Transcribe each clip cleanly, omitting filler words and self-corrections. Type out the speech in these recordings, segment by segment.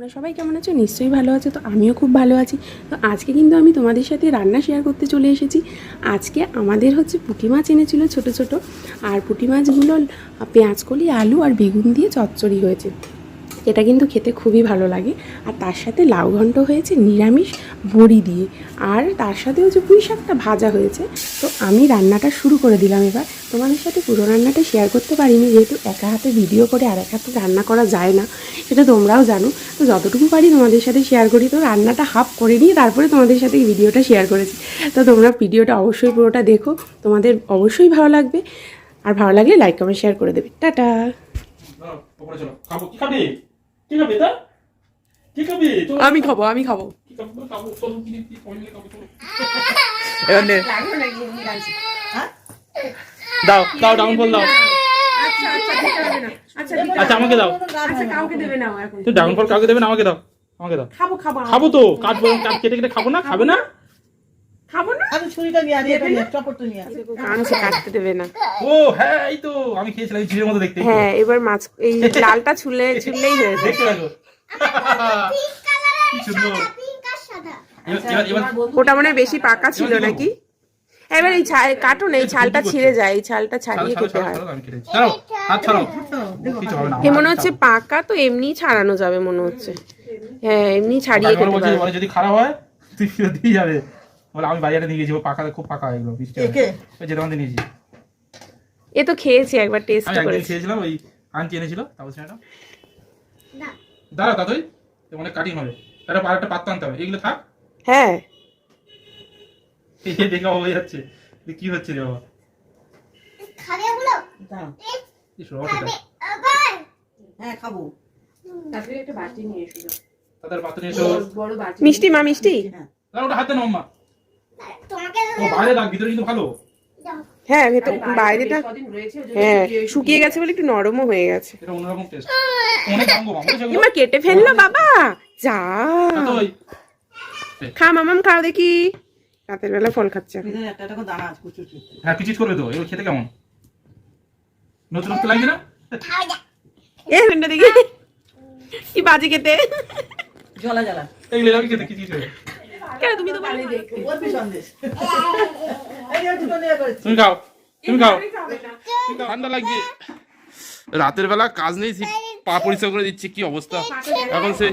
তোমরা সবাই কেমন আছো? নিশ্চয়ই ভালো আছো। তো আমিও খুব ভালো আছি। তো আজকে কিন্তু আমি তোমাদের সাথে রান্না শেয়ার করতে চলে এসেছি। আজকে আমাদের হচ্ছে পুঁটি মাছ এনেছিল ছোট ছোট, আর পুঁটি মাছগুলো পেঁয়াজকলি, আলু আর বেগুন দিয়ে চচ্চড়ি হয়েছে। এটা কিন্তু খেতে খুবই ভালো লাগে। আর তার সাথে লাউ ঘন্ট হয়েছে নিরামিষ বড়ি দিয়ে, আর তার সাথে হচ্ছে পুঁই শাকটা ভাজা হয়েছে। তো আমি রান্নাটা শুরু করে দিলাম। এবার তোমাদের সাথে পুরো রান্নাটা শেয়ার করতে পারিনি, যেহেতু একা হাতে ভিডিও করে আর এক হাতে রান্না করা যায় না, সেটা তোমরাও জানো। তো যতটুকু পারি তোমাদের সাথে শেয়ার করি। তো রান্নাটা হাফ করে নিয়ে তারপরে তোমাদের সাথে এই ভিডিওটা শেয়ার করেছি। তো তোমরা ভিডিওটা অবশ্যই পুরোটা দেখো, তোমাদের অবশ্যই ভালো লাগবে। আর ভালো লাগলে লাইক কমেন্ট শেয়ার করে দেবে। টাটা। আমি খাবো, আমি খাবো। দাও দাও ডাউনফল দাও। আচ্ছা আমাকে দাও। কাউকে দেবে না এখন। তুই ডাউনফল কাউকে দেবে না, আমাকে দাও। আমাকে দাও। খাবো খাবো খাবো তো, কাটবো, কেটে কেটে খাবো না, খাবে না? খাবো না। আমি ছুরিটা নিয়ে আসি, এটা নিয়ে চপরটা নিয়ে আসি। কাঁচে কাটতে দেবে না। ও হ্যাঁ, এই তো আমি খেয়েছিলাম এই ঝিলের মতো দেখতে। হ্যাঁ, এবার মাছ এই লালটা ছুললেই হয়েছে। দেখতে লাগো। কি সুন্দর। এবার ওটা মনে হয় বেশি পাকা ছিল নাকি? এবার এই কাটো না, এই ছালটা ছিঁড়ে যায়, এই ছালটা ছাড়িয়ে খেতে হয়। আমি কেটেছি। ছাড়াও, হাত ছাড়াও। কিছু হবে না। এ মনে হচ্ছে পাকা, তো এমনি ছাড়ানো যাবে মনে হচ্ছে। হ্যাঁ, এমনি ছাড়িয়ে খেতে পারবে। বলে যদি খারাপ হয় তুই ফেরত দিয়ে যাবে। বলে আমি বাজারে নিয়ে গেছি, ও পাকা, খুব পাকা এগুলো বৃষ্টি একে যে দোকান থেকে নিয়েছি। এ তো খেয়েছি একবার, টেস্ট আমি একদিন করেছি। খেয়েছিলাম, ওই আন্টি এনেছিল, তারপর সেটা দাঁড়া তা তুই অনেক কাটিং হবে। তারপর আরেকটা পাত্তা আনতে হবে, এগুলো থাক। হ্যাঁ, এই দেখে হয়ে যাচ্ছে কি হচ্ছে রে বাবা। দাও। কি রসটা। হ্যাঁ খাবো। তারপরে একটা বাটি নিয়ে এসো। তাদের পাত্র নিয়ে এসো। বড় বাটি। মিষ্টি মা, মিষ্টি। হ্যাঁ দাঁড়া, ওটা হাতে নাও মা। ও বাইরে দাগ, ভিতরে কিন্তু ভালো। হ্যাঁ, ভেতর বাইরেটা হ্যাঁ শুকিয়ে গেছে বলে একটু নরমও হয়ে গেছে। এটা অন্যরকম টেস্ট। অনেক দাম গো মামা। এমা কেটে ফেললো বাবা। যা ওই খা মামাম, খাও দেখি। রাতের বেলা ফল খাচ্ছে। ভিতরে একটা একটা করে দানা আছে কুচু কুচু। হ্যাঁ পিচিট করবে তো, এগুলো খেতে কেমন নতুন নতুন লাগছে না? এ ফ্রেন্ডটা দেখি কি বাজে খেতে। জ্বলা জ্বলা। এগুলো লাগে খেতে কি করে? কেন তুমি তো ভালোই দেখতে। বলবি সন্দেশ। এই যে দুটো নিয়ে করেছি। তুমি খাও, তুমি খাও। ঠান্ডা লাগছে। রাতের বেলা কাজ নেই, পা পরিষ্কার করে দিচ্ছে, কি অবস্থা। এখন সে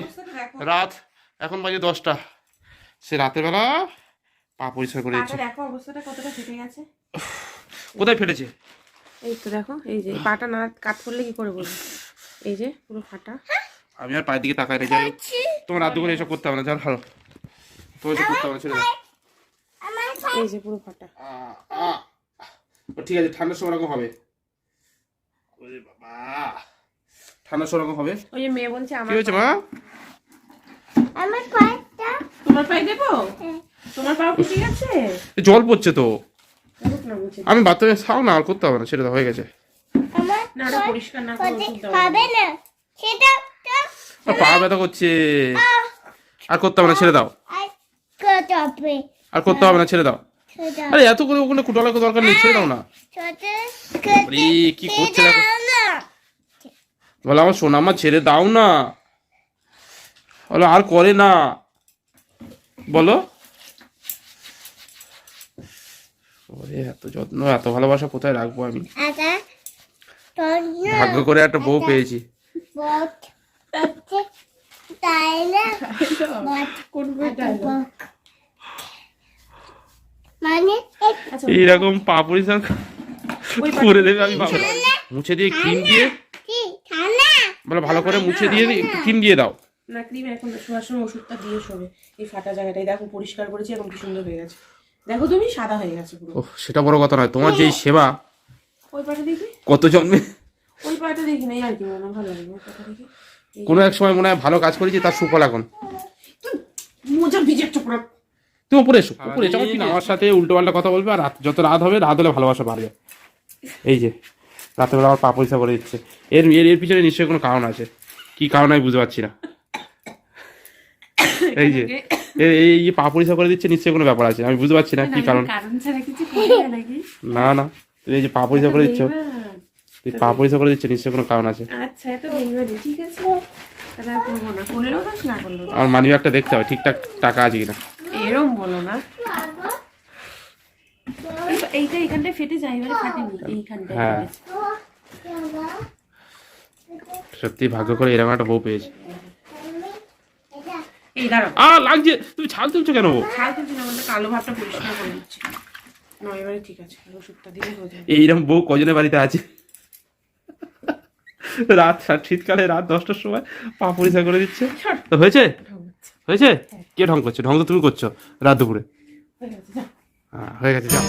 রাত, এখন বাজে 10টা। সে রাতের বেলা পা পরিষ্কার করে দিচ্ছে। দেখো অবস্থাটা কতটা ফেটে গেছে। কোথায় ফেটেছে? এই তো দেখো, এই যে পাটা না কাট করলে কি করে বলবো, এই যে পুরো ফাটা। আমি আর পায়ের দিকে তাকাই না, যাই হোক। তোমার রাত করে এসব করতে হবে না, যাও ভালো। তোমার এসব করতে হবে না, ছেড়ে দাও। এই যে পুরো ফাটা। ঠিক আছে, ঠান্ডার সময় এরকম হবে। ওরে বাবা, ঠান্ডার সময় এরকম হবে। ওই যে মেয়ে বলছে কি আমার হয়েছে মা? আমার পায়েরটা তোমার পায়ে দেবো, তোমার পাও ফুটে গেছে। জল পড়ছে তো। দেখুক না মুছে। আমি বাথরুমে খাও না, আর করতে হবে না, ছেড়ে দাও, হয়ে গেছে। আমার না ওটা পরিষ্কার না করে ওষুধ দাও। খাবে না সেটা আর পা ব্যথা করছে, আর করতে হবে না, ছেড়ে দাও। আর কত হবে আর করতে হবে না, ছেড়ে দাও। ছোট আরে এত করে ওখানে কুটালা দরকার নেই, ছেড়ে দাও না। ছোট আরে কি করছে দেখো। না বলো আমার সোনা মা, ছেড়ে দাও না। বলো আর করে না, বলো। ওরে এত যত্ন, এত ভালোবাসা কোথায় রাখবো আমি। আটা তোর ভাগ্য করে একটা বউ পেয়েছি। বট তাই না বট কোন বইটা এলো? মানে এইরকম পা পরিষ্কার করে দেবে, আমি ভাবো মুছে দিয়ে ক্রিম দিয়ে, কি ঠান্ডা বলো ভালো করে মুছে দিয়ে ক্রিম দিয়ে দাও। না ক্রিম এখন শোয়ার সময় ওষুধটা দিয়ে শোবে। এই ফাটা জায়গাটাই দেখো পরিষ্কার করেছি, এখন কি সুন্দর হয়ে গেছে। দেখো তুমি, সাদা হয়ে গেছে পুরো। ও সেটা বড় কথা নয়, তোমার যেই সেবা, ওই পাটা দেখি, কত জন্মে ওই পাটা দেখি না, আর কি মনে হয় ভালো লাগে ওই পাটা দেখি। কোনো এক সময় মনে হয় ভালো কাজ করেছি, তার সুফল এখন। মোজা ভিজে চোপড়া। তুমি উপরে এসো, উপরে এসো। আমার কি না, আমার সাথে উল্টো পাল্টা কথা বলবে, আর যত রাত হবে, রাত হলে ভালোবাসা বাড়বে। এই যে রাতের বেলা আমার পা পরিষ্কার করে দিচ্ছে, এর এর এর পিছনে নিশ্চয়ই কোনো কারণ আছে, কি কারণ আমি বুঝতে পারছি না। এই যে এই পা পরিষ্কার করে দিচ্ছে, নিশ্চয়ই কোনো ব্যাপার আছে, আমি বুঝতে পারছি না কি কারণ। কারণ ছাড়া কিছু করে না নাকি? না না, তুমি এই যে পা পরিষ্কার করে দিচ্ছ, তুই পা পরিষ্কার করে দিচ্ছে, নিশ্চয়ই কোনো কারণ আছে। আচ্ছা, এত বেইমানি, ঠিক আছে। তাহলে আর করবো না, করলেও দোষ না করলেও দোষ। আমার মানি ব্যাগটা দেখতে হবে ঠিকঠাক টাকা আছে কিনা। এরম বলো না, এইটা এখানটায় ফেটে যায়, এবারে ফাটেনি এইখানটায় হ্যাঁ। ফেটেছে। সত্যি ভাগ্য করে এরকম একটা বউ পেয়েছে। এই দাঁড়াও, লাগছে, তুমি ছাল তুলছো কেন? ছাল তুলছি না, আমাদের কালো ভাবটা পরিষ্কার করে দিচ্ছি। না এবারে ঠিক আছে, ওষুধটা দিলে হয়ে যাবে। এইরকম বউ কজনের বাড়িতে আছে? শীতকালে রাত 10টার সময় পা পরিষ্কার করে দিচ্ছে। তো হয়েছে? হয়েছে? কে ঢং করছে? ঢং তো তুমি করছো রাত দুপুরে। হয়ে গেছে, যাও। হয়ে গেছে, যাও।